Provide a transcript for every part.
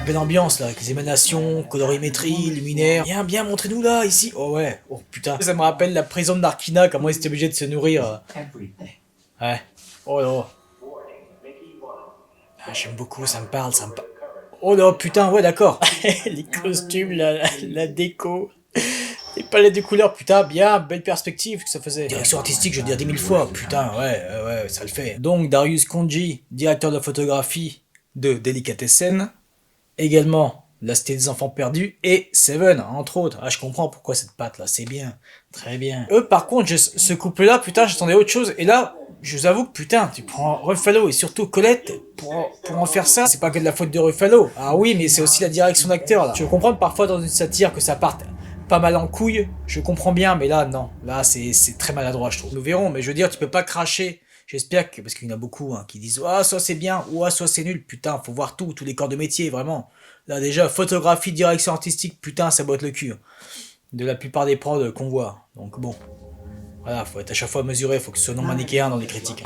Belle ambiance là, avec les émanations, colorimétrie, luminaire. Bien, montrez-nous là, ici. Oh ouais, oh putain. Ça me rappelle la prison de Narkina, comment ils étaient obligés de se nourrir. Ouais. Oh là. Ah, j'aime beaucoup, ça me parle, ça me parle. Oh là, putain, ouais, d'accord. Les costumes, la déco. Les palettes de couleurs, putain, bien, belle perspective que ça faisait. Direction artistique, je veux dire 10 000 fois, putain, ouais, ça le fait. Donc, Darius Khondji, directeur de photographie de Delicatessen. Également, La Cité des Enfants Perdus et Seven, entre autres. Ah, je comprends pourquoi cette patte là, c'est bien, très bien. Eux, par contre, ce couple-là, putain, j'attendais autre chose. Et là, je vous avoue que putain, tu prends Ruffalo et surtout Colette pour en faire ça, c'est pas que de la faute de Ruffalo. Ah oui, mais c'est aussi la direction d'acteur là. Je comprends que parfois dans une satire que ça parte pas mal en couille, je comprends bien, mais là, non. Là, c'est très maladroit, je trouve. Nous verrons, mais je veux dire, tu peux pas cracher. J'espère que, parce qu'il y en a beaucoup qui disent ah soit c'est bien ou ah soit c'est nul, putain faut voir tous les corps de métier vraiment. Là déjà photographie, direction artistique, putain ça botte le cul. De la plupart des prods qu'on voit. Donc bon, voilà, faut être à chaque fois mesuré, faut que ce soit non manichéen dans les critiques.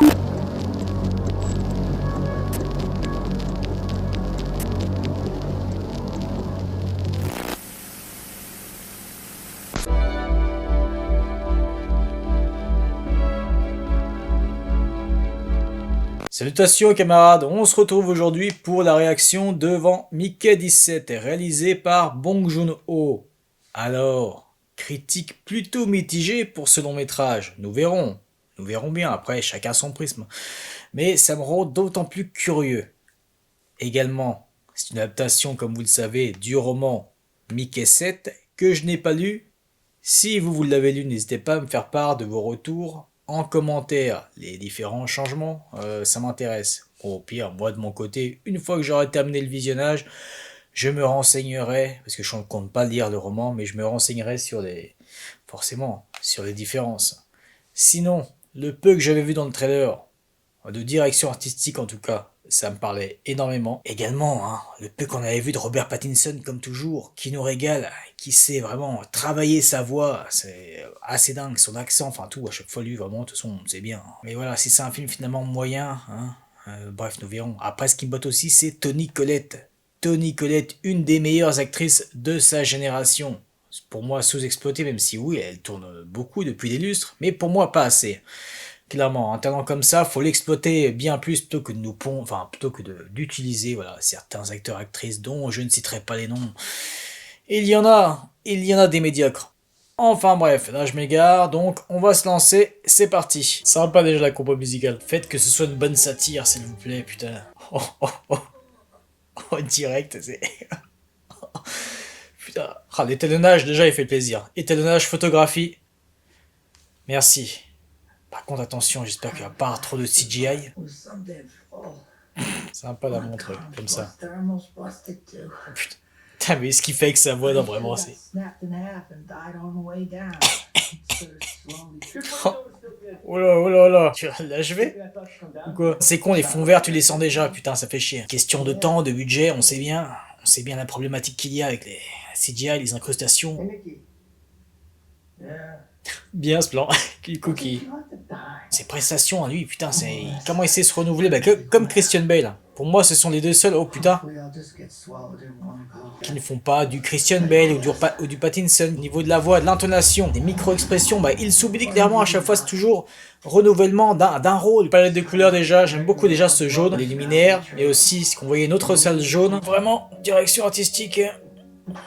Salutations camarades, on se retrouve aujourd'hui pour la réaction devant Mickey 17, réalisé par Bong Joon-ho. Alors, critique plutôt mitigée pour ce long métrage, nous verrons bien, après chacun son prisme. Mais ça me rend d'autant plus curieux. Également, c'est une adaptation comme vous le savez du roman Mickey 7 que je n'ai pas lu. Si vous l'avez lu, n'hésitez pas à me faire part de vos retours en commentaire, les différents changements, ça m'intéresse. Au pire, moi de mon côté, une fois que j'aurai terminé le visionnage, je me renseignerai, parce que je ne compte pas lire le roman, mais je me renseignerai forcément, sur les différences. Sinon, le peu que j'avais vu dans le trailer, de direction artistique en tout cas, ça me parlait énormément. Également, le peu qu'on avait vu de Robert Pattinson comme toujours, qui nous régale, qui sait vraiment travailler sa voix, c'est assez dingue, son accent, enfin tout, à chaque fois lui vraiment, de toute façon, c'est bien. Mais voilà, si c'est un film finalement moyen, bref, nous verrons. Après, ce qui me botte aussi, c'est Toni Collette. Toni Collette, une des meilleures actrices de sa génération. Pour moi, sous-exploitée, même si oui, elle tourne beaucoup depuis des lustres, mais pour moi, pas assez. Clairement, un talent comme ça, faut l'exploiter bien plus plutôt que plutôt que d'utiliser voilà certains acteurs actrices dont je ne citerai pas les noms. Il y en a des médiocres. Enfin bref, là je m'égare, donc on va se lancer, c'est parti. Sympa déjà la compo musicale. Faites que ce soit une bonne satire, s'il vous plaît, putain. Oh, direct, c'est... Putain. Ah, l'étalonnage, déjà, il fait plaisir. Étalonnage, photographie. Merci. Par contre, attention, j'espère qu'il n'y a pas trop de CGI. Sympa la montre, comme ça. Oh, putain, mais ce qu'il fait avec sa voix, non, vraiment, c'est... Oh là, tu vas l'achever ou quoi? C'est con, les fonds verts, tu les sens déjà, putain, ça fait chier. Question de temps, de budget, on sait bien la problématique qu'il y a avec les CGI, les incrustations. Bien ce plan, du cookie. Ses prestations à lui, putain, comment il sait se renouveler, comme Christian Bale. Pour moi, ce sont les deux seuls, oh putain, qui ne font pas du Christian Bale ou du Pattinson. Au niveau de la voix, de l'intonation, des micro-expressions, il s'oublie clairement à chaque fois, c'est toujours renouvellement d'un rôle. Palette de couleurs déjà, j'aime beaucoup déjà ce jaune, les luminaires, et aussi ce qu'on voyait une autre salle jaune. Vraiment, direction artistique,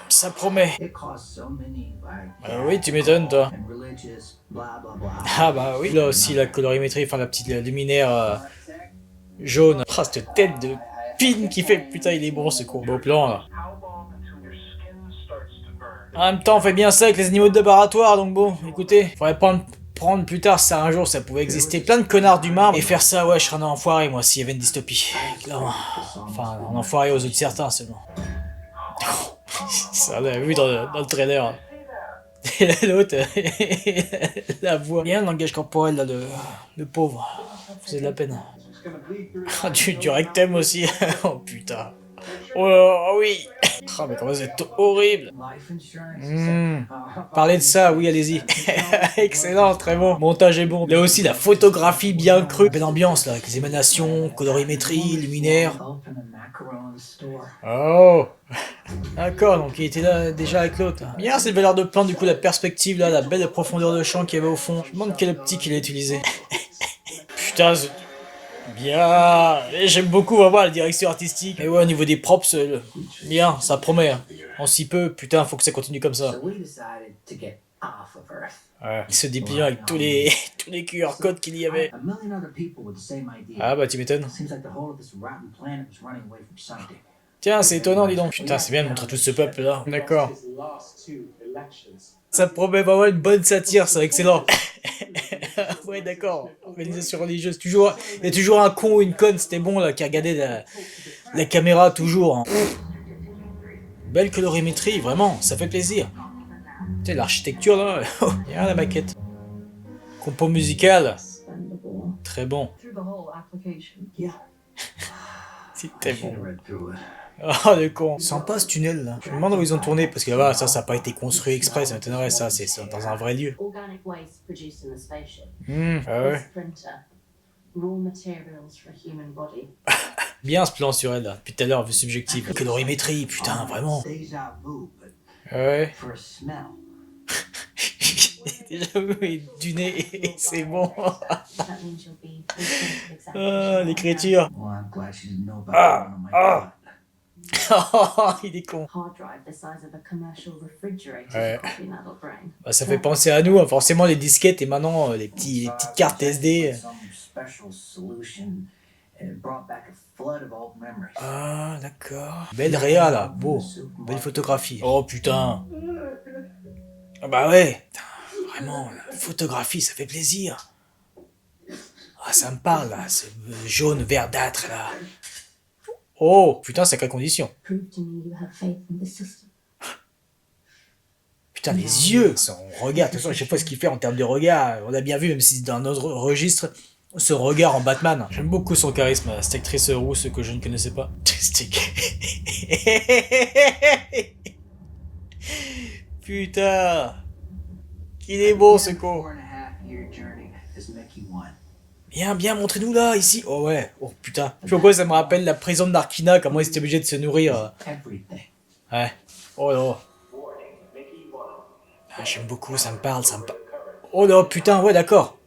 ça promet. Oui, tu m'étonnes, toi. Ah bah oui, là aussi la colorimétrie, enfin la petite luminaire jaune. Ah, cette tête de pin qui fait, putain il est bon ce beau plan là. En même temps on fait bien ça avec les animaux de laboratoire, donc bon, écoutez, faudrait prendre plus tard ça un jour, ça pouvait exister plein de connards d'humains, et faire ça, ouais, je serais un enfoiré moi s'il y avait une dystopie, clairement. Enfin, un enfoiré aux yeux de certains seulement. Ça on l'a vu dans le trailer. Et l'autre, la voix. Bien le langage corporel là, le pauvre. Faisait de la peine. Du rectum aussi. Oh putain. Oh là, oui. Oh, mais comment c'est horrible. Parlez de ça, oui, allez-y. Excellent, très bon. Montage est bon. Là aussi, la photographie bien crue. Belle ambiance, là, avec les émanations, colorimétrie, luminaire. Oh. D'accord, donc il était là déjà avec l'autre. Bien cette valeur de plan, du coup, la perspective, là, la belle profondeur de champ qu'il y avait au fond. Je me demande quel optique il a utilisé. Putain, bien. J'aime beaucoup vraiment la direction artistique. Et ouais, au niveau des props, bien, ça promet. Hein. En si peu, putain, faut que ça continue comme ça. Ouais. Il se dépliant avec tous les tous les QR codes qu'il y avait. Ah bah tu m'étonnes. Tiens, c'est étonnant, dis donc. Putain, c'est bien de montrer tout ce peuple là. D'accord. Ça promet vraiment une bonne satire, c'est excellent. Ouais, d'accord. Organisation religieuse. Toujours, il y a toujours un con ou une conne, c'était bon là, qui regardait la caméra toujours. Hein. Belle colorimétrie, vraiment, ça fait plaisir. Tu sais, l'architecture là, bien la maquette. Compo musical, très bon. C'était bon. Oh le con. Sympa ce tunnel là. Je me demande où ils ont tourné parce que là-bas, ça n'a pas été construit exprès, ça m'étonnerait ça, c'est dans un vrai lieu. Ah ouais. Bien ce plan sur elle là, depuis tout à l'heure, vue subjective. Colorimétrie, putain, vraiment. Ah ouais. Déjà vu du nez, c'est bon. Ah, l'écriture. Ah, ah. Oh, il est con. Ouais. Bah, ça fait penser à nous, hein. Forcément les disquettes et maintenant les petites cartes SD. Ah, d'accord. Belle réa là, beau. Belle photographie. Oh putain. Ah bah ouais. Putain, vraiment, la photographie, ça fait plaisir. Ah, ça me parle là, ce jaune verdâtre là. Oh, putain, sacrée condition. Putain, les yeux, son regard, de toute façon, je sais pas ce qu'il fait en termes de regard. On l'a bien vu, même si c'est dans notre registre, ce regard en Batman. J'aime beaucoup son charisme, cette actrice rousse que je ne connaissais pas. Putain, qu'il est beau ce con. Bien, bien, montrez-nous là, ici. Oh ouais, oh putain. Je sais pas pourquoi ça me rappelle la prison de Narkina, comment ils étaient obligés de se nourrir. Ouais. Oh là. Ah, j'aime beaucoup, ça me parle, ça me parle. Oh là, putain, ouais, d'accord.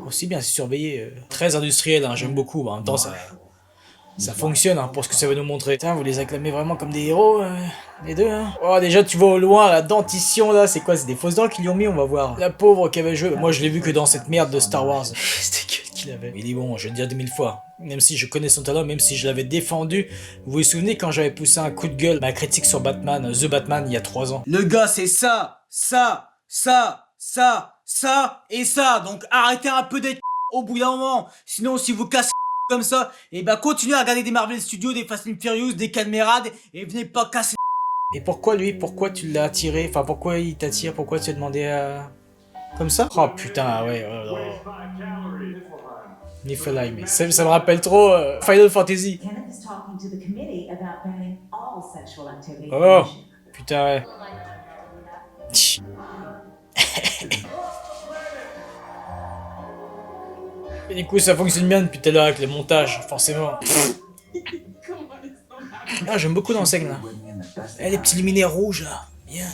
Aussi bien, c'est surveillé. Très industriel, hein, j'aime beaucoup. En même temps, ça fonctionne hein, pour ce que ça veut nous montrer. Putain, vous les acclamez vraiment comme des héros, les deux, hein. Oh, déjà, tu vois au loin, la dentition, là, c'est quoi? C'est des fausses dents qu'ils lui ont mis, on va voir. La pauvre qui avait joué. Moi, je l'ai vu que dans cette merde de Star Wars. C'était quel qu'il avait. Il est bon, je vais le dire 2000 fois. Même si je connais son talent, même si je l'avais défendu. Vous vous souvenez quand j'avais poussé un coup de gueule, ma critique sur Batman, The Batman, il y a 3 ans. Le gars, c'est ça, et ça. Donc, arrêtez un peu d'être au bout d'un moment. Sinon, si vous cassez comme ça, et bah continuez à regarder des Marvel Studios, des Fast and Furious, des Calmerades, et venez pas casser. Et pourquoi lui, pourquoi tu l'as attiré? Enfin, pourquoi il t'attire? Pourquoi tu as demandé à... Comme ça? Oh putain, ouais, Niflheim. Ça me rappelle trop Final Fantasy. Oh, putain, ouais. Et du coup, ça fonctionne bien depuis tout à l'heure avec les montages, forcément. Ah, j'aime beaucoup l'enseigne là. Eh, les petits luminaires rouges là. Bien.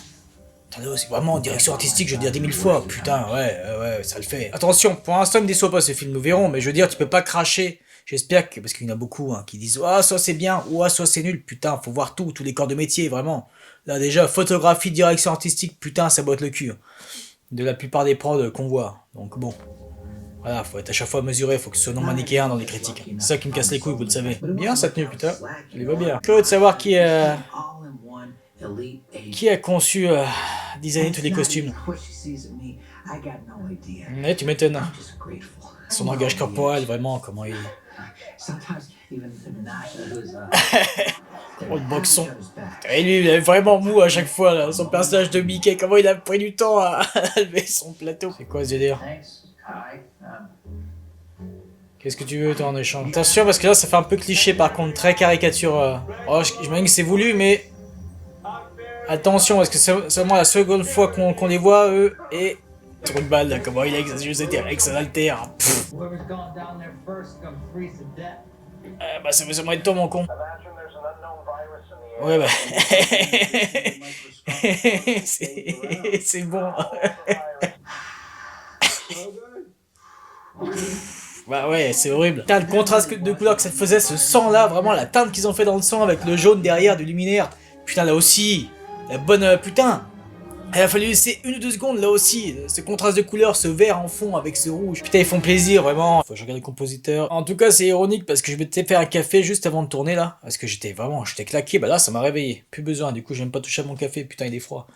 C'est vraiment en direction artistique, je veux dire 10 000 fois. Putain, ouais, ça le fait. Attention, pour l'instant, ne déçoit pas ce film, nous verrons, mais je veux dire, tu peux pas cracher. J'espère que, parce qu'il y en a beaucoup hein, qui disent ah, soit c'est bien, ou ah, soit c'est nul. Putain, faut voir tous les corps de métier, vraiment. Là, déjà, photographie, direction artistique, putain, ça botte le cul. De la plupart des prods qu'on voit. Donc bon. Voilà, faut être à chaque fois mesuré, faut que ce soit non manichéen dans les critiques. C'est ça qui me casse les couilles, vous le savez. Bien sa tenue, putain. Elle va bien. Curieux de savoir qui a conçu, designé tous les costumes. Ouais, tu m'étonnes. Son langage corporel, vraiment, comment il... Oh, le boxon. Et lui, il est vraiment mou à chaque fois, là. Son personnage de Mickey, comment il a pris du temps à lever son plateau. C'est quoi ce délire? Qu'est-ce que tu veux, toi, en échange? Attention, parce que là, ça fait un peu cliché, par contre, très caricature. Oh, j'imagine que c'est voulu, mais... Attention, parce que c'est seulement la seconde fois qu'on les voit, eux, et... Trop de balles, là, comment il a exagéré avec son alter. Bah, ça veut sûrement être toi, mon con. Ouais, bah... c'est bon. Bah ouais, c'est horrible. Putain, le contraste de couleur que ça te faisait, ce sang là, vraiment la teinte qu'ils ont fait dans le sang avec le jaune derrière du luminaire. Putain, là aussi, la bonne... putain, il a fallu laisser 1 ou 2 secondes là aussi. Ce contraste de couleur, ce vert en fond avec ce rouge. Putain, ils font plaisir, vraiment. Faut que je regarde le compositeur. En tout cas, c'est ironique parce que je m'étais fait un café juste avant de tourner là. Parce que j'étais claqué. Bah là, ça m'a réveillé. Plus besoin, du coup, j'ai même pas touché à mon café. Putain, il est froid.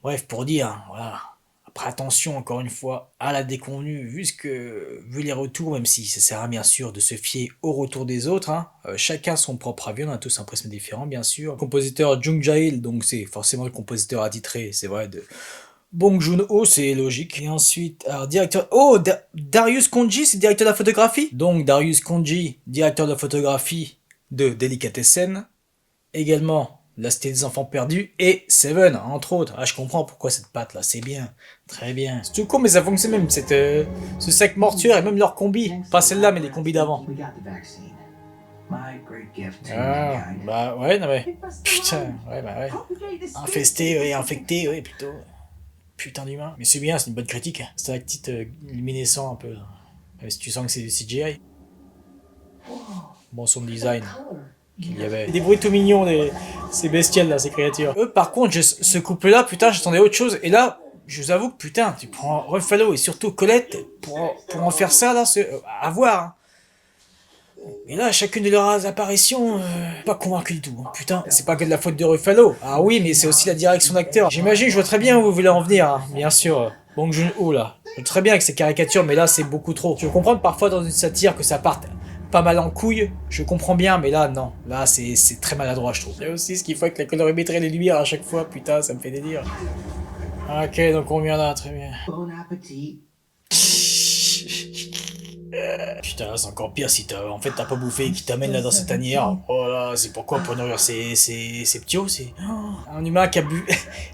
Bref, pour dire, voilà. Après, attention, encore une fois, à la déconvenue, vu les retours, même si ça sert à bien sûr de se fier au retour des autres, hein, chacun son propre avis, on a tous un prisme différent, bien sûr. Le compositeur Jung Jae-il, donc c'est forcément le compositeur attitré, c'est vrai, de Bong Joon-ho, c'est logique. Et ensuite, alors, directeur... Oh, Darius Khondji, c'est directeur de la photographie. Donc, Darius Khondji, directeur de la photographie de Delicatessen. Également... La Cité des Enfants Perdus et Seven, entre autres. Ah, je comprends pourquoi cette patte là, c'est bien. Très bien. C'est tout con, mais ça fonctionne même, ce sac mortuaire et même leur combi. Pas celle-là, mais les combis d'avant. Ah, bah ouais, non mais... Putain, ouais, bah ouais. Infesté, ouais, infecté, ouais, plutôt. Putain d'humain. Mais c'est bien, c'est une bonne critique. C'est la petite luminescent un peu. Si tu sens que c'est du CGI. Bon, son design. Il y avait des bruits tout mignons, ces bestioles là, ces créatures. Eux, par contre, ce couple là, putain, j'attendais autre chose. Et là, je vous avoue que putain, tu prends Ruffalo et surtout Colette pour en faire ça là, c'est à voir. Hein. Et là, chacune de leurs apparitions, pas convaincu du tout. Hein. Putain, c'est pas que de la faute de Ruffalo. Ah oui, mais c'est aussi la direction d'acteur. J'imagine, je vois très bien où vous voulez en venir, hein. Bien sûr. Bong Joon-ho là. Je vois très bien avec ces caricatures, mais là, c'est beaucoup trop. Je peux comprendre parfois dans une satire que ça parte pas mal en couille, je comprends bien, mais là, non. Là, c'est très maladroit, je trouve. Il y a aussi ce qu'il faut avec la colorimétrie et les lumières à chaque fois, putain, ça me fait délire. Ok, donc on vient là, très bien. Bon appétit. Putain, c'est encore pire si en fait t'as pas bouffé et qu'il t'amène là dans cette tanière. Oh là, c'est pourquoi pour nourrir ces petits c'est... Un humain qui a bu...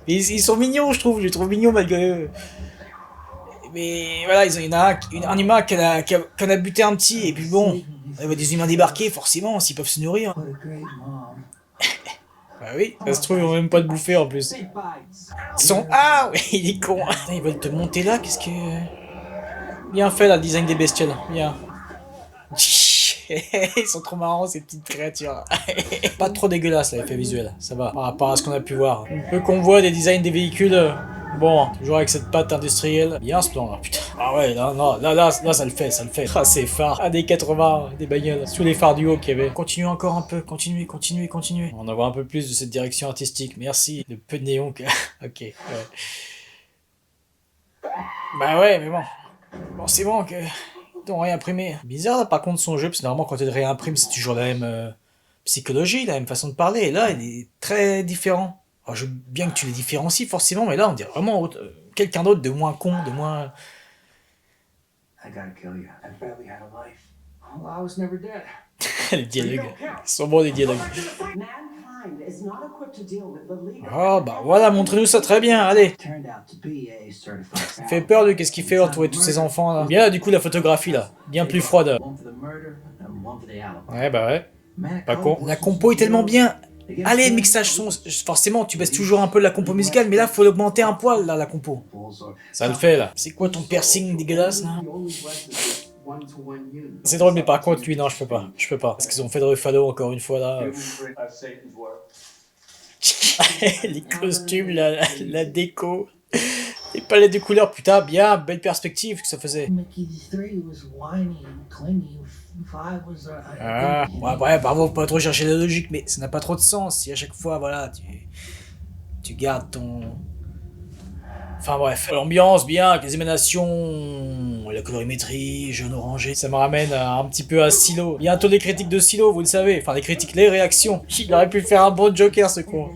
Mais ils sont mignons, je trouve, je les trouve mignons malgré eux. Mais voilà, il y en a un humain qui en a buté un petit, et puis bon, il y a des humains débarquer, forcément, s'ils peuvent se nourrir. Bah oui, ça se trouve, ils vont même pas te bouffer en plus. Ils sont... Ah oui, il est con. Ils veulent te monter là, qu'est-ce que... Bien fait là, le design des bestioles, bien. Ils sont trop marrants ces petites créatures. Pas trop dégueulasse l'effet visuel, ça va, par rapport à ce qu'on a pu voir. Peu qu'on voit des designs des véhicules... Bon, toujours avec cette patte industrielle. Bien ce plan là, putain. Ah ouais, là, ça le fait, ça le fait. Ah, ces phares, années 80, des bagnoles, sous les phares du haut qu'il y avait. Continuez encore un peu, continuez. On en voit un peu plus de cette direction artistique, merci. Le peu de néon que... Ok, ouais. Bah ouais, mais bon. Bon, c'est bon que... Ils t'ont réimprimé. Bizarre là, par contre, son jeu, parce que normalement quand tu le réimprimes, c'est toujours la même psychologie, la même façon de parler. Et là, il est très différent. Alors, je veux bien que tu les différencies forcément, mais là on dirait vraiment quelqu'un d'autre de moins con, de moins... Les dialogues, ils sont bons les dialogues. Oh bah voilà, montrez-nous ça très bien, allez. Il fait peur lui, qu'est-ce qu'il fait entouré de tous ces enfants là. Bien du coup la photographie là, bien plus froide. Ouais bah ouais, pas con. La compo est tellement bien. Allez, mixage son, forcément tu baisses toujours un peu la compo musicale, mais là faut l'augmenter un poil là, la compo. Ça le fait là. C'est quoi ton piercing dégueulasse là? C'est drôle, mais par contre lui non, je peux pas. Parce qu'ils ont fait de Ruffalo encore une fois là. Les costumes, la déco, les palettes de couleurs, putain, bien, belle perspective que ça faisait. Ah, ouais, bravo, pas trop chercher la logique, mais ça n'a pas trop de sens si à chaque fois, voilà, tu gardes ton... Enfin bref, l'ambiance, bien, avec les émanations, la colorimétrie, jaune orangé, ça me ramène un petit peu à Silo. Bientôt les critiques de Silo, vous le savez, enfin les critiques, les réactions. Il aurait pu faire un bon Joker ce con.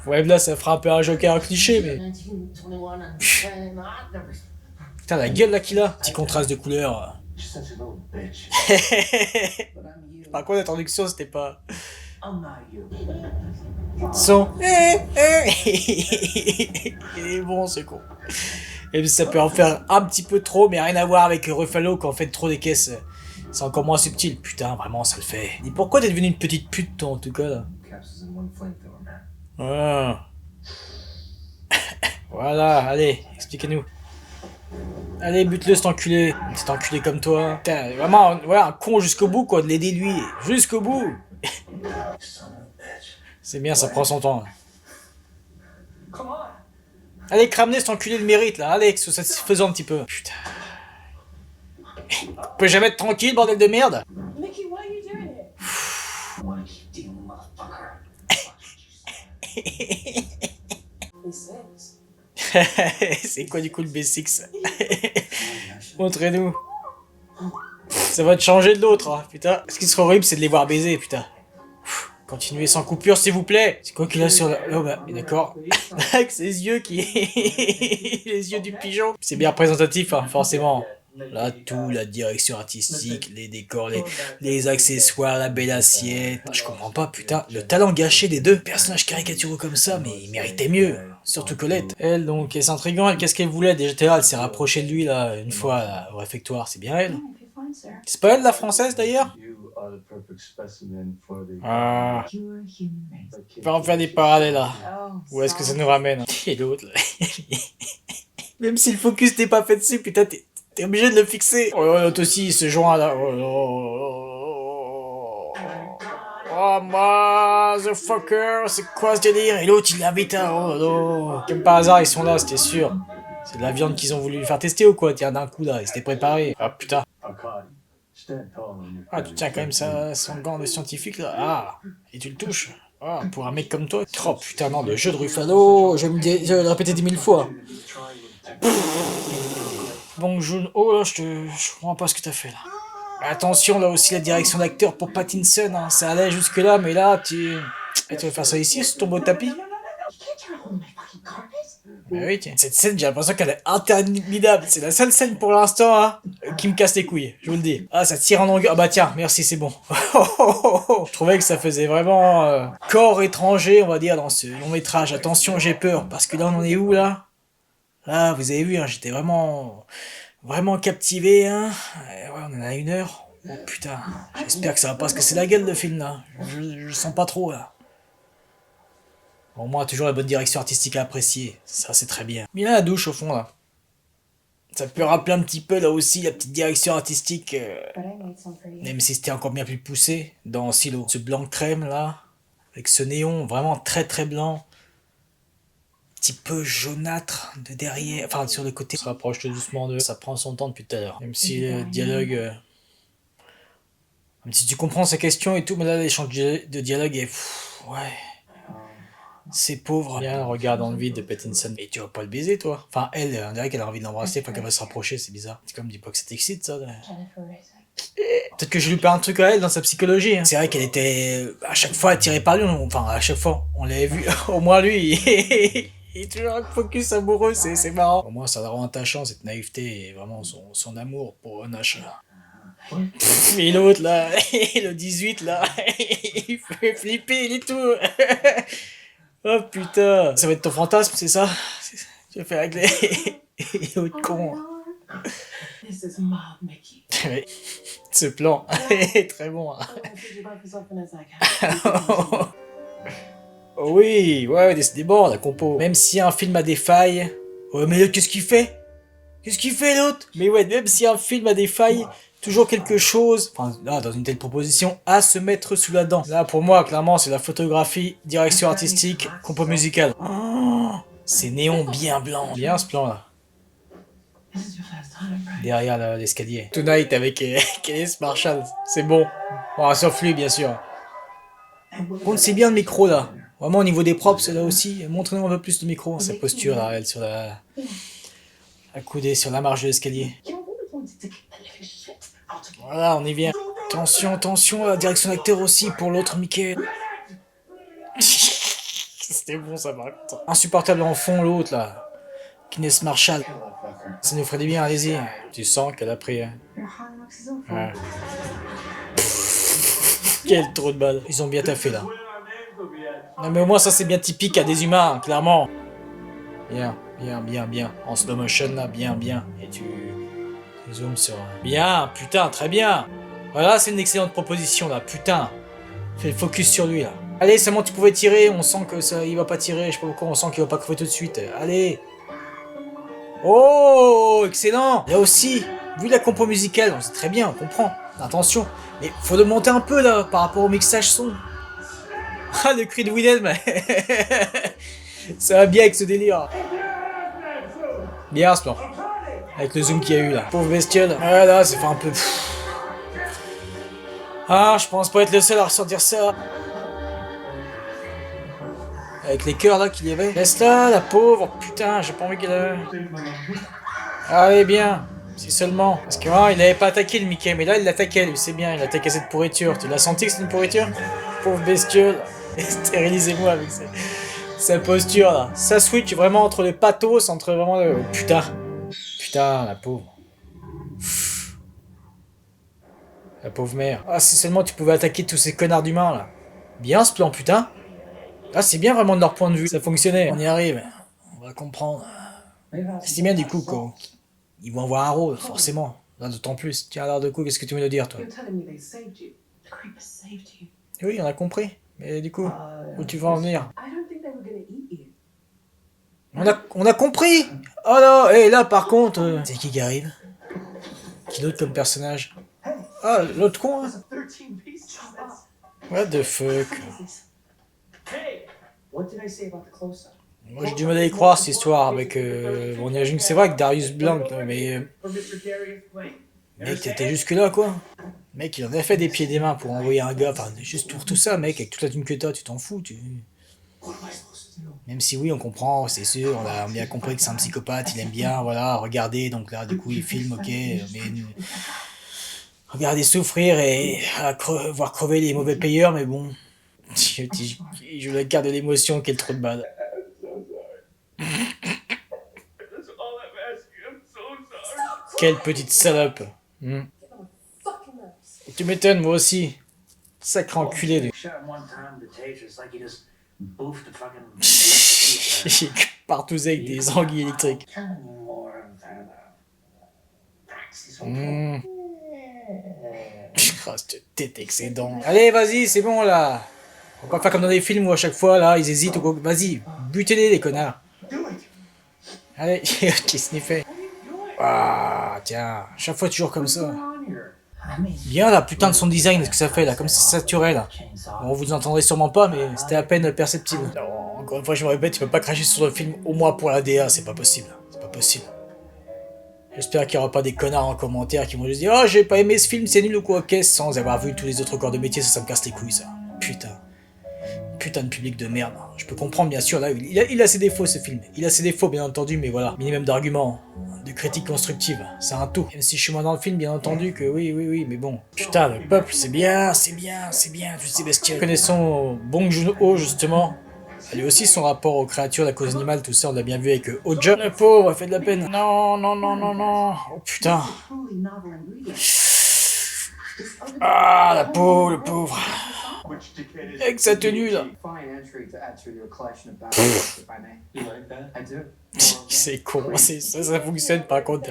Ouais, là ça fera un peu un Joker cliché, mais... Putain, la gueule là qu'il a. Petit contraste de couleurs. Par contre, la traduction, c'était pas... Son... Il est bon, ce con. Et ça peut en faire un petit peu trop, mais rien à voir avec Ruffalo quand on fait trop des caisses. C'est encore moins subtil. Putain, vraiment, ça le fait. Et pourquoi t'es devenu une petite pute, toi, en tout cas, là? Ah. Voilà, allez, expliquez-nous. Allez, bute-le, cet enculé. Cet enculé comme toi. Putain, vraiment, ouais, un con jusqu'au bout, quoi, de l'aider, lui. Jusqu'au bout. C'est bien, ça prend son temps. Allez, cramenez cet enculé de mérite, là. Allez, que ce soit satisfaisant un petit peu. Putain. On peut jamais être tranquille, bordel de merde. Mickey, why are you doing it? C'est quoi du coup le B6? Montrez-nous. Ça va te changer de l'autre, hein, putain. Ce qui serait horrible, c'est de les voir baiser, putain. Continuez sans coupure, s'il vous plaît. C'est quoi qu'il a sur la... Oh bah, d'accord. Avec ses yeux qui... les yeux du pigeon. C'est bien représentatif, hein, forcément. Là, tout, la direction artistique, les décors, les accessoires, la belle assiette. Je comprends pas, putain, le talent gâché des deux personnages caricaturaux comme ça, mais ils méritaient mieux. Surtout Colette. Elle, donc, elle s'intriguant, qu'est-ce qu'elle voulait? Déjà, là, elle s'est rapprochée de lui, là, une fois, là, au réfectoire, c'est bien elle. C'est pas elle, la française, d'ailleurs? Ah. On peut en faire des parallèles, là. Où est-ce que ça nous ramène? Et l'autre, là. Même si le focus n'est pas fait dessus, putain, t'es obligé de le fixer. Oh, l'autre aussi, il se joint là. Oh, motherfucker, c'est quoi ce délire? Et l'autre, il l'invite à... Oh, non. Comme par hasard, ils sont là, c'était sûr. C'est de la viande qu'ils ont voulu lui faire tester ou quoi? Tiens, d'un coup, là, ils s'étaient préparés. Ah, putain. Ah, tu tiens quand même ça, son gant de scientifique, là. Ah, et tu le touches. Ah, pour un mec comme toi. Oh, putain, non, le jeu de Ruffalo, je vais le répéter 10 000 fois. Bon, oh là, je comprends pas ce que t'as fait là. Attention, là aussi la direction d'acteur pour Pattinson, hein. Ça allait jusque là, mais là, tu vas faire ça ici, sur ton beau tapis? Mais oui, tiens. Cette scène, j'ai l'impression qu'elle est interminable. C'est la seule scène pour l'instant, hein, qui me casse les couilles, je vous le dis. Ah, ça tire en longueur. Ah bah tiens, merci, c'est bon. Je trouvais que ça faisait vraiment corps étranger, on va dire, dans ce long métrage. Attention, j'ai peur, parce que là, on en est où, là? Là, vous avez vu, hein, j'étais vraiment captivé, hein. Ouais, on en a 1 heure. Oh putain, j'espère que ça va pas se casser la gueule le film là. Je le sens pas trop là. Au moins, toujours la bonne direction artistique à apprécier. Ça, c'est très bien. Mais là, la douche au fond là. Ça peut rappeler un petit peu là aussi la petite direction artistique. Même si c'était encore bien plus poussé dans Silo. Ce blanc crème là. Avec ce néon vraiment très très blanc. Petit peu jaunâtre de derrière, enfin sur le côté. Ça se rapproche tout doucement d'eux, ça prend son temps depuis tout à l'heure. Même si le dialogue... Même si tu comprends sa question et tout, mais là l'échange de dialogue est... ouais... C'est pauvre. Bien, regarde dans le vide de Pattinson. Et tu vas pas le baiser toi? Enfin elle, on dirait qu'elle a envie de l'embrasser, enfin qu'elle va se rapprocher, c'est bizarre. C'est comme dis pas que ça t'excite ça. Peut-être que je lui perds un truc à elle dans sa psychologie. Hein. C'est vrai qu'elle était à chaque fois attirée par lui, enfin à chaque fois, on l'avait vu, au moins lui... Il est toujours un focus amoureux, c'est marrant. Au moins, ça la rend attachant, cette naïveté et vraiment son amour pour Onash. Et l'autre, là, le 18, là, il fait flipper, il est tout. Oh putain. Ça va être ton fantasme, c'est ça? Tu vas faire régler. L'autre con. Ce plan est très bon. Oh oui, ouais, décidément, la compo. Même si un film a des failles... Ouais, mais l'autre, qu'est-ce qu'il fait? Qu'est-ce qu'il fait, l'autre? Mais ouais, même si un film a des failles, toujours quelque chose... Enfin, là, dans une telle proposition, à se mettre sous la dent. Là, pour moi, clairement, c'est la photographie, direction artistique, compo musicale. Oh, c'est néon bien blanc. Bien, ce plan-là. Derrière l'escalier. Tonight avec Kenneth Marshall, c'est bon. Bon, sauf lui, bien sûr. Contre, c'est bien le micro, là. Vraiment au niveau des props, là aussi, montrez-nous un peu plus le micro. Sa posture là, elle sur la accoudée sur la marge de l'escalier. Voilà, on y vient. Attention, attention, la direction d'acteur aussi pour l'autre Mickey. C'était bon ça par contre. Insupportable en fond l'autre là. Kenneth Marshall. Ça nous ferait du bien, allez-y. Tu sens qu'elle a pris Ouais. Quel trou de balle. Ils ont bien taffé là. Non mais au moins ça c'est bien typique à des humains, clairement. Bien, bien, bien, bien. En slow motion là, bien, bien. Et tu zoomes sur... Bien, putain, très bien. Voilà, c'est une excellente proposition là, putain. Fais le focus sur lui là. Allez, seulement tu pouvais tirer, on sent que ça, il va pas tirer, je sais pas pourquoi, on sent qu'il va pas crever tout de suite. Allez. Oh, excellent. Là aussi, vu la compo musicale, on sait très bien, on comprend. Attention, mais faut le monter un peu là, par rapport au mixage son. Ah, le cri de Willem. Ça va bien avec ce délire. Bien ce plan. Avec le zoom qu'il y a eu là. Pauvre bestiole. Ah là, c'est fait un peu... Ah, je pense pas être le seul à ressentir ça. Avec les cœurs là qu'il y avait. Laisse-la, la pauvre. Putain, j'ai pas envie qu'elle... Allez, bien. Si seulement. Parce que il avait pas attaqué le Mickey, mais là il l'attaquait lui, c'est bien. Il attaquait cette pourriture. Tu l'as senti que c'est une pourriture? Pauvre bestiole. Stérilisez-moi avec sa posture là. Ça switch vraiment entre le pathos, entre vraiment le... Putain. Putain, la pauvre. La pauvre mère. Ah, si seulement tu pouvais attaquer tous ces connards d'humains là. Bien ce plan, putain. Ah, c'est bien vraiment de leur point de vue. Ça fonctionnait. On y arrive. On va comprendre. C'est bien du coup quoi. Ils vont avoir un rôle, forcément. Là, d'autant plus. Tiens, alors de coup, qu'est-ce que tu veux nous dire, toi? You're telling me they saved you. The creepers saved you. Oui, on a compris. Mais du coup, où tu vas en venir? I don't think they were gonna eat you. On a compris. Oh non, et là, par contre... C'est qui arrive? Qui d'autre comme personnage? Ah, l'autre con, hein? 13 pieces. What the fuck? Hey, what did I say about the close-up? Moi, j'ai du mal à y croire, cette histoire, avec... On imagine que c'est vrai avec Darius Blanc, mais... Or Mr. Darius Blake. Mec, t'étais jusque là, quoi. Mec, il en a fait des pieds et des mains pour envoyer un gars, enfin, juste pour tout ça, mec, avec toute la thune que t'as, tu t'en fous, tu... What am I supposed to do? Même si oui, on comprend, c'est sûr, on a bien compris que c'est un psychopathe, il aime bien, voilà, regarder, donc là, du coup, il filme, ok, mais... Regarder souffrir et voir crever les mauvais payeurs, mais bon... Je la carte de l'émotion, quel trou de balle. That's all I'm asking. I'm so sorry. Quelle petite salope. Fucking lips. Tu m'étonnes, moi aussi. Sacré enculé, lui. Shot him one time, the taser's like he just boofed the fucking. Partout avec des anguilles électriques. Tell me more about practice. Ah, cette tête excédente. Allez, vas-y, c'est bon, là. On va pas faire comme dans des films où à chaque fois, là, ils hésitent ou quoi. Vas-y, butez-les, les connards. Do it. Allez, qui sniffait. Ah, tiens, chaque fois toujours comme ça. Bien la putain de son design, ce que ça fait là, comme c'est saturé là. Bon, vous entendrez sûrement pas, mais c'était à peine perceptible. Non, encore une fois, je me répète, tu peux pas cracher sur le film au moins pour la DA, c'est pas possible. C'est pas possible. J'espère qu'il y aura pas des connards en commentaire qui vont juste dire « Oh, j'ai pas aimé ce film, c'est nul ou quoi, qu'est-ce » sans avoir vu tous les autres corps de métier, ça me casse les couilles ça. Putain. Putain de public de merde. Je peux comprendre bien sûr, là, il a ses défauts ce film. Il a ses défauts bien entendu, mais voilà. Minimum d'arguments, de critiques constructives, c'est un tout. Même si je suis moins dans le film, bien entendu que oui, mais bon. Putain, le peuple, c'est bien, tu sais bestial. Connaissons Bong Joon-ho justement. Lui aussi son rapport aux créatures, la cause animale, tout ça, on l'a bien vu avec Oja. Le pauvre, elle fait de la peine. Non. Oh putain. Truly novel ingredient. Ah, la peau, le pauvre. Avec sa tenue là. Fine entry to add to your collection of battles, if I may. You like that? I do. C'est con, ça fonctionne par contre.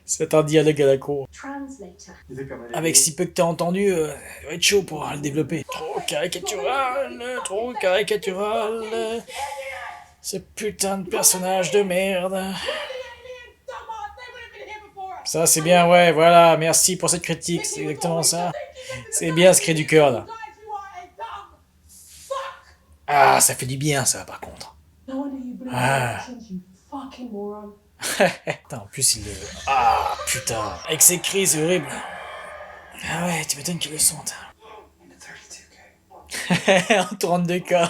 C'est un dialogue à la con. Translator. You think I'm an Avec si peu que t'as entendu, ça va être chaud pour le développer. Trop caricatural. Ce putain de personnage de merde. Ça c'est bien, ouais, voilà, merci pour cette critique, c'est exactement ça. C'est bien ce cri du cœur là. Ah, ça fait du bien ça par contre. No wonder you've been Ah. since you fucking moron. Putain, en plus il le... Ah, putain. Avec ses cris, c'est horrible. Ah ouais, tu m'étonnes qu'ils le sentent. En 32K.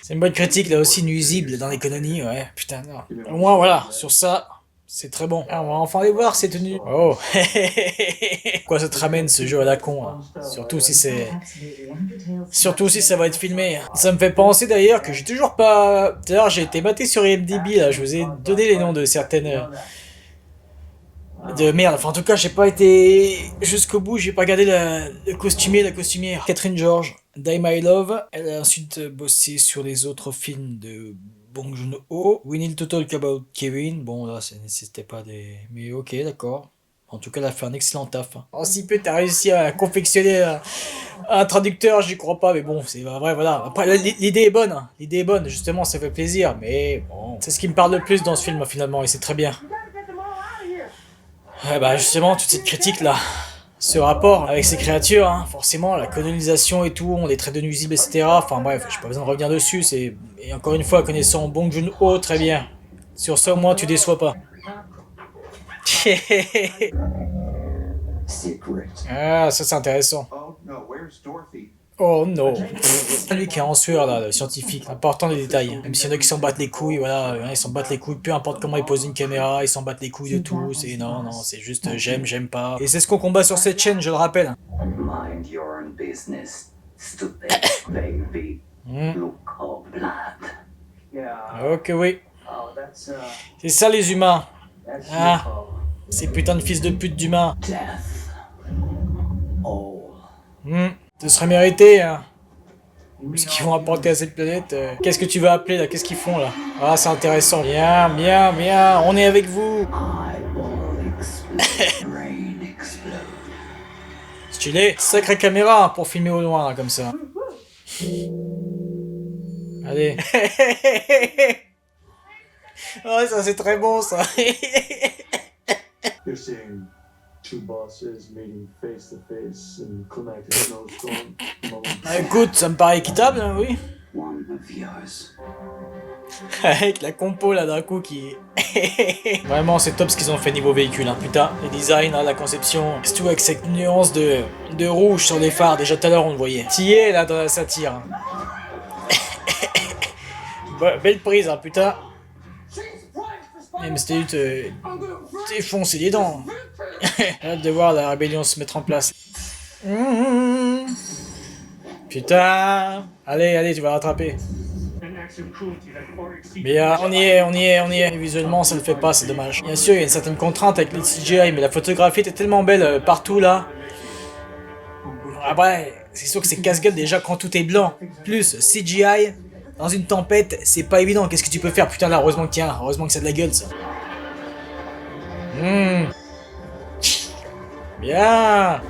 C'est une bonne critique là aussi nuisible dans l'économie, ouais. Putain, non. Au moins voilà, sur ça, c'est très bon. Ah, on va enfin les voir ces tenues. Oh. Quoi ça te ramène ce jeu à la con, hein. Surtout si c'est... Surtout si ça va être filmé. Ça me fait penser d'ailleurs que j'ai toujours pas... D'ailleurs j'ai été maté sur IMDb là, je vous ai donné les noms de certaines... De merde, enfin en tout cas j'ai pas été jusqu'au bout, j'ai pas regardé le costumier, la costumière. Catherine George, Die My Love, elle a ensuite bossé sur les autres films de Bong Joon-ho. We Need to Talk About Kevin, bon là ça nécessitait pas des... Mais ok d'accord. En tout cas elle a fait un excellent taf. En si peu t'as réussi à confectionner un traducteur, j'y crois pas, mais bon c'est vrai voilà. Après l'idée est bonne, hein. L'idée est bonne, justement ça fait plaisir, mais bon... C'est ce qui me parle le plus dans ce film finalement, et c'est très bien. Ouais, bah justement, toute cette critique là, ce rapport avec ces créatures, hein, forcément, la colonisation et tout, on les traite de nuisibles, etc. Enfin bref, j'ai pas besoin de revenir dessus, c'est... Et encore une fois, connaissant Bong Joon-ho, très bien. Sur ça, au moins, tu déçois pas. Ah, ça c'est intéressant. Oh no, where's Dorothy? Oh non. Lui qui est en sueur là, le scientifique, important les détails. Même s'il y en a qui s'en battent les couilles, voilà, ils s'en battent les couilles, peu importe comment ils posent une caméra, ils s'en battent les couilles de tout, c'est non, c'est juste j'aime pas. Et c'est ce qu'on combat sur cette chaîne, je le rappelle. Mind your own business, stupid baby. Look of blood. Yeah. Ok oui. Oh, that's C'est ça les humains. that's Ah. UFO. Ces putains de fils de pute d'humains. Death. All. Ce serait mérité, hein. Ce qu'ils vont apporter à cette planète. Qu'est-ce que tu vas appeler là? Qu'est-ce qu'ils font là? Ah, c'est intéressant. Bien, bien, bien. On est avec vous. Eyeball explode. Brain explode. Stylé. Sacrée caméra hein, pour filmer au loin là, comme ça. Allez. Oh, ça c'est très bon ça. You're seeing two bosses meeting face to face in climactic snowstorm moments. Ah, écoute, ça me paraît équitable, hein, oui. One of yours. Avec la compo là d'un coup qui... Vraiment c'est top ce qu'ils ont fait niveau véhicule, hein. Putain, les designs, hein, la conception, c'est tout avec cette nuance de rouge sur les phares, déjà tout à l'heure on le voyait. T'y es là dans la satire. Hein. Belle prise, hein, putain. Mais c'était te défoncer les dents. Hâte de voir la rébellion se mettre en place. Putain. Allez, tu vas rattraper. Bien, on y est. Visuellement, ça le fait pas, c'est dommage. Bien sûr, il y a une certaine contrainte avec les CGI, mais la photographie était tellement belle partout là. Après, c'est sûr que c'est casse-gueule déjà quand tout est blanc. Plus CGI, dans une tempête, c'est pas évident. Qu'est-ce que tu peux faire? Putain, là, heureusement que ça a de la gueule, ça. Bien.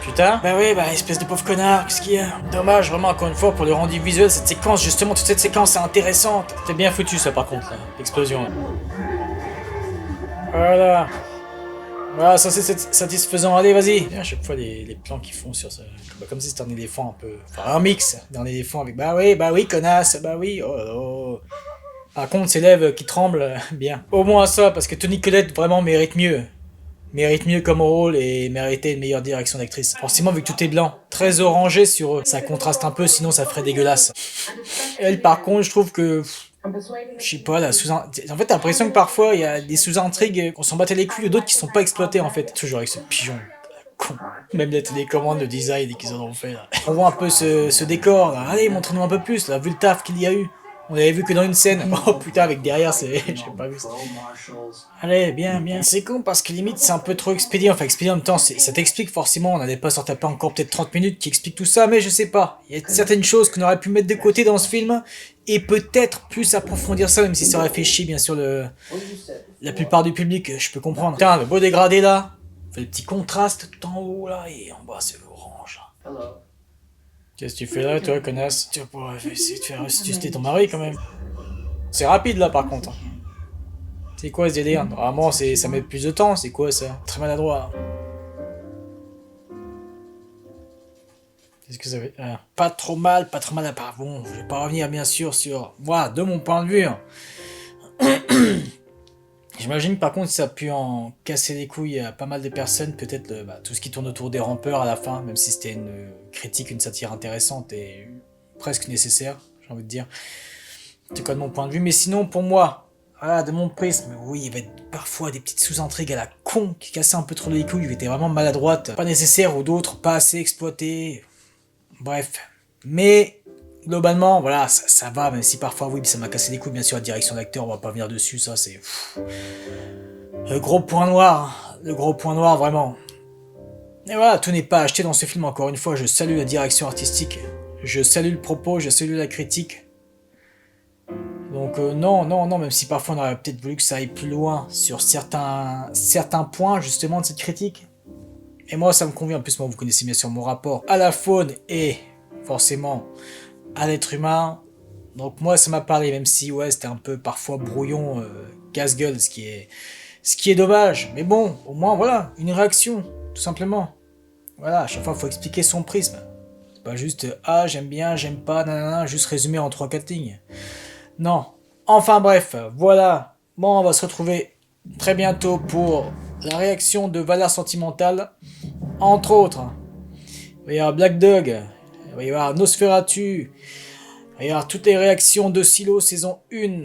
Putain. Bah oui, espèce de pauvre connard, qu'est-ce qu'il y a? Dommage, vraiment, encore une fois, pour le rendu visuel, cette séquence, justement, toute cette séquence est intéressante. C'est bien foutu, ça, par contre, là, l'explosion. Voilà. Voilà, ça c'est satisfaisant. Allez, vas-y. À chaque fois, les plans qu'ils font sur ça. Comme si c'était un éléphant un peu... Enfin, un mix d'un éléphant avec... Bah oui, connasse, bah oui, oh. Par contre, ses lèvres qui tremblent, bien. Au moins ça, parce que Toni Collette, vraiment, mérite mieux. Mérite mieux comme rôle et méritait une meilleure direction d'actrice. Forcément, vu que tout est blanc. Très orangé sur eux. Ça contraste un peu, sinon ça ferait dégueulasse. Elle, par contre, je trouve que... Je sais pas, en fait, t'as l'impression que parfois, il y a des sous-intrigues qu'on s'en battait les couilles, ou d'autres qui sont pas exploitées, en fait. Toujours avec ce pigeon. Con. Même les télécommandes, le design et qu'ils en ont fait, là. On voit un peu ce décor, là. Allez, montrez-nous un peu plus, là, vu le taf qu'il y a eu. On avait vu que dans une scène. Oh putain, avec derrière, c'est... J'ai pas vu ça. Allez, bien. C'est con parce que limite, c'est un peu trop expédié. Enfin, expédié en même temps, ça t'explique forcément. On n'allait pas s'en taper encore peut-être 30 minutes qui expliquent tout ça, mais je sais pas. Il y a certaines choses qu'on aurait pu mettre de côté dans ce film et peut-être plus approfondir ça, même si ça aurait fait chier, bien sûr, la plupart du public. Je peux comprendre. Putain, le beau dégradé là. Fait le petit contraste tout en haut là et en bas, c'est orange. Hello. Qu'est-ce que tu fais là, toi, connasse? Tu vas pouvoir essayer de faire ressusciter ton mari, quand même. C'est rapide, là, par contre. C'est quoi, ce délire? Normalement, ça met plus de temps. C'est quoi, ça? Très maladroit. Qu'est-ce que ça veut... pas trop mal à part. Bon, je vais pas revenir, bien sûr, sur... Voilà, de mon point de vue. J'imagine par contre ça a pu en casser les couilles à pas mal de personnes, peut-être tout ce qui tourne autour des rampeurs à la fin, même si c'était une critique, une satire intéressante et presque nécessaire, j'ai envie de dire. En tout cas de mon point de vue, mais sinon pour moi, de mon prisme, oui, il y avait parfois des petites sous-intrigues à la con qui cassaient un peu trop les couilles, qui étaient vraiment maladroites, pas nécessaires ou d'autres pas assez exploitées, bref. Mais globalement, voilà, ça va, même si parfois, oui, ça m'a cassé les couilles, bien sûr, la direction d'acteur, on va pas venir dessus, ça, c'est... Le gros point noir, vraiment. Et voilà, tout n'est pas acheté dans ce film, encore une fois, je salue la direction artistique, je salue le propos, je salue la critique. Donc non, même si parfois on aurait peut-être voulu que ça aille plus loin sur certains points, justement, de cette critique. Et moi, ça me convient, en plus, moi, vous connaissez bien sûr mon rapport à la faune et, forcément, à l'être humain. Donc moi, ça m'a parlé, même si, ouais, c'était un peu parfois brouillon, casse-gueule, ce qui est dommage. Mais bon, au moins, voilà, une réaction, tout simplement. Voilà, à chaque fois, il faut expliquer son prisme. C'est pas juste, ah, j'aime bien, j'aime pas, nanana, juste résumé en 3-4 lignes. Non. Enfin bref, voilà. Bon, on va se retrouver très bientôt pour la réaction de Valeur Sentimentale, entre autres. Il va y avoir Black Dog, il va y avoir Nosferatu, il va y avoir toutes les réactions de Silo saison 1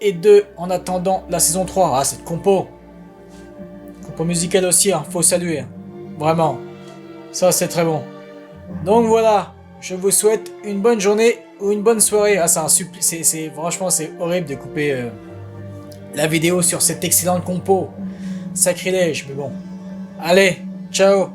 et 2 en attendant la saison 3. Ah, cette compo musicale aussi, hein, faut saluer. Vraiment, ça c'est très bon. Donc voilà, je vous souhaite une bonne journée ou une bonne soirée. Ah, c'est un supplice, franchement c'est horrible de couper la vidéo sur cette excellente compo. Sacrilège, mais bon. Allez, ciao.